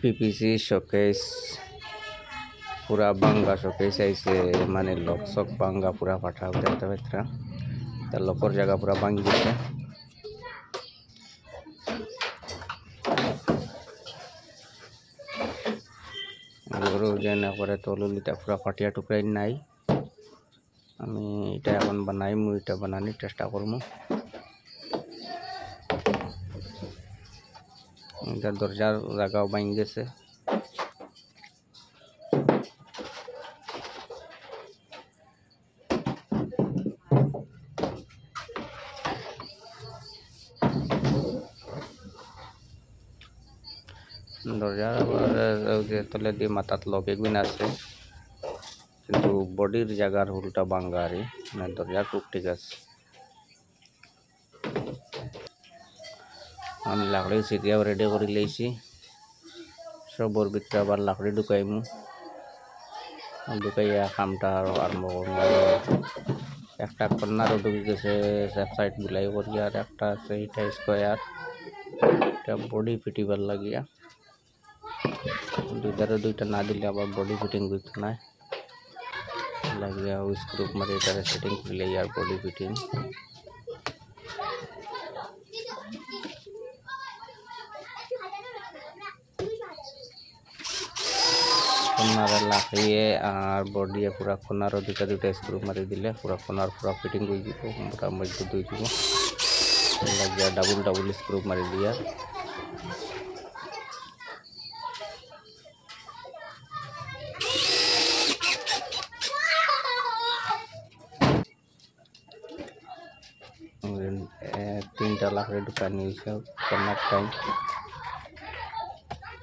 PPC showcase पूरा बांगा showcase ऐसे माने लोक सब बांगा पूरा फाटा होता है तो लोकर जगह पूरा बांग गया गरु जेन करे तलुलिटा पूरा फाटिया टुकराई नाई আমি এটা এখন বানাইমু এটা বানানোর চেষ্টা করবো এটা দরজার জায়গাও বাইন গেছে দরজার তলে দিয়ে মাথাত লক এগুন আছে কিন্তু বডির জায়গার হুলটা বাঙ্গারি না দরজার টুক ঠিক আছে আমি লাকড়ি সিটিয়াও রেডি করে লইছি সবর ভিতরে আবার লাকড়ি ঢুকাইমু ঢুকাইয়া কামটা আরম্ভ করবো একটা কর্নারও ঢুকে গেছে সাইড গুলাই করি আর একটা আছে এটা স্কোয়ার এটা বডি ফিটিবার লাগিয়া দুইটারে দুইটা না দিলে আবার বডি ফিটিং করতে না লাগিয়া স্ক্রু মারি এটারে সেটিং করলে আর বডি ফিটিং কর্নার লাগিয়ে আর বডি পুরা কর্নার দুইটা দুইটা স্ক্রু মারি দিলে পুরা কর্নার পুরা ফিটিং হয়ে যাব পুরা মজবুত হয়ে যাব লাগিয়া ডাবল ডাবল স্ক্রু মারি দিয়া तीनटा लाकड़ी ढुकानी कॉर्नर टाइम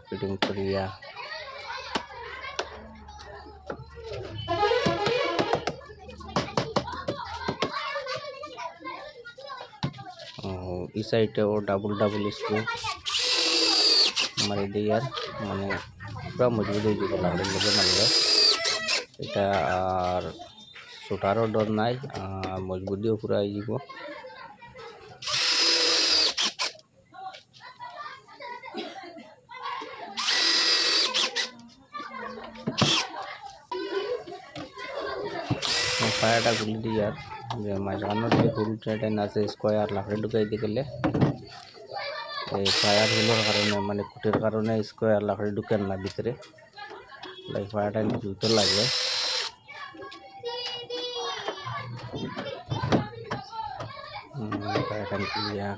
फिटिंग करिया इस साइडे वो डाबल डाबल स्क्रू मारी दिए माने पूरा मजबूत हो जाए लाकड़ी लगे मारले এটা আর ছোটারও ডর নাই মজবুতিও পুরা হয়ে যাব ফায়ারটা খুলে দিই আর যে মাঝখানের যে হুল ট্রেন আছে স্কোয়ার লাকড়ি ঢুকাই দিয়ে গেলে এই ফায়ার হুলের কারণে মানে কুটির কারণে স্কোয়ার লাকড়ি ঢুকেন না ভিতরে লাইক ফায়ারটা ঝুলতে লাগবে ফায়ারটা দিয়া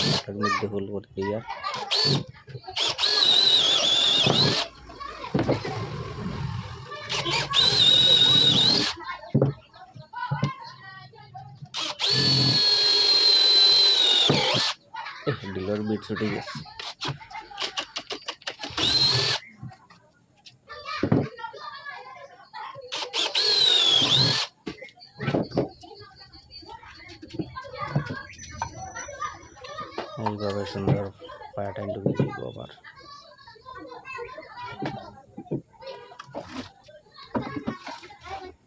লাকড়ির মধ্যে হুল করে দিয়া ডিলার বিট ছুটে গেছে এইভাবে সুন্দর ফায়ারটা ঢুকে দিব আবার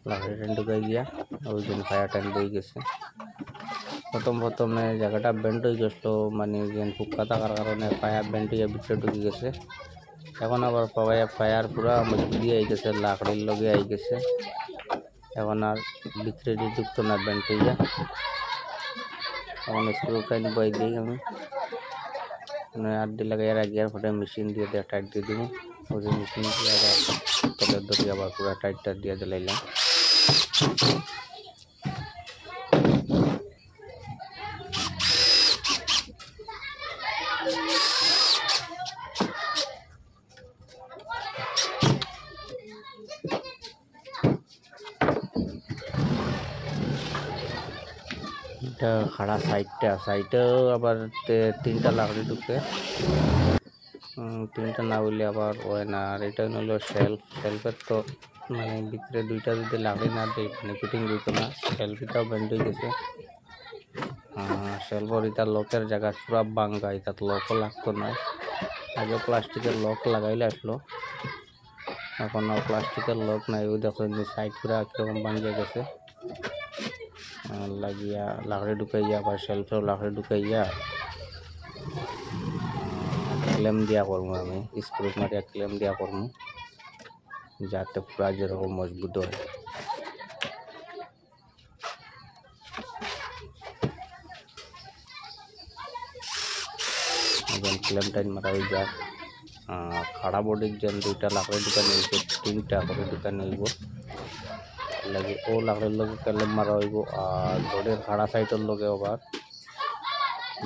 লাকড়িটা ঢুকাই গিয়া ওই দিন ফায়ারটা বই গেছে প্রথমে জায়গাটা বেন্ড হয়ে গেছিল মানে যেন ফুকা থাকার কারণে ফায়ার বেন্ড হয়ে ভিতরে ঢুকে গেছে এখন আবার ফায়ার পুরা মজবুত দিয়ে আই গেছে লাকড়ির লগে আই গেছে এখন আর ভিতরে ঢুকতো না বেন্ড হয়ে এখন স্ক্রু টাইট বই দিই আমি আর দিলে এর আগে আর ফটো মেশিন দিয়ে টাইট দিয়ে দিব ওই মেশিন দিয়ে আবার তলের দড়ি আবার পুরা টাইটটা দিয়ে দিলাইলাম खड़ा साइड आबार तीनटा लाकड़ी ढुके तीनटा ना बोले आबार ओय ना और এটা হলো শেলফের তো মানে ভিতরে দুইটা যদি লাকড়ি না দেই মানে ফিটিং হইতো না শেলফটাও বেন্ড হয়ে গেছে শেলফর এটা লকের জায়গা পুরো ভাঙা এটা লকও লাগতো না আগে প্লাস্টিকের লক লাগাইলে আসলো এখন আর প্লাস্টিকের লক নাই ওই দেখো সাইড পুরো একদম ভাঙে গেছে লাগিয়া লাকড়ি ঢুকাইয়া বা শেলফেও লাকড়ি ঢুকাইয়া ক্লেম দিয়া করবো আমি স্ক্রু মারিয়া ক্লেম দিয়া করবো যাতে পুরা যেরকম মজবুত হয় যেন ক্লেম টাইম মারা হয়ে যাক খাড়া বডির যেন 2টা লাকড়ি দোকান হয়েছে 3টা করে দোকান হইব লাগে ও লাকড়ির লগে ক্লেম মারা হইব আর বডির খাড়া সাইডের লগে আবার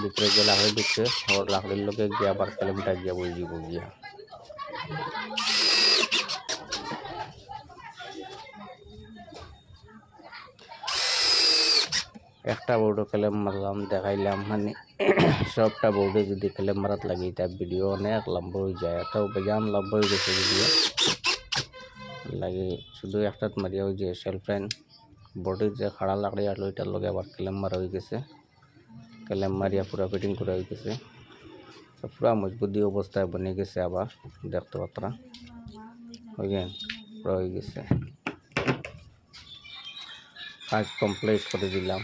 ভিতরে যে লাকড়ি ঢুকছে ওর লাকড়ির লগে গিয়ে আবার ক্লেমটা গিয়া বইব গিয়া একটা বোর্ডও ক্লেম মারলাম দেখাইলাম মানে সবটা বোর্ডে যদি ক্লেম মারাত লাগে তা ভিডিও অনেক লম্বা হয়ে যায় এটাও বেজান লম্বা হয়ে গেছে ভিডিও লাগে শুধু একটা মারিয়া ওই যে সেলফ ফ্যান বোর্ডের যে খাড়া লাকড়ি আর ওইটার লগে আবার ক্লেম মারা হয়ে গেছে ক্লেম মারিয়া পুরা ফিটিং করা হয়ে গেছে পুরা মজবুতি অবস্থায় বনে গেছে আবার দেখতে পাত্রা বুঝলেন পুরা হয়ে গেছে কাজ কমপ্লিট করে দিলাম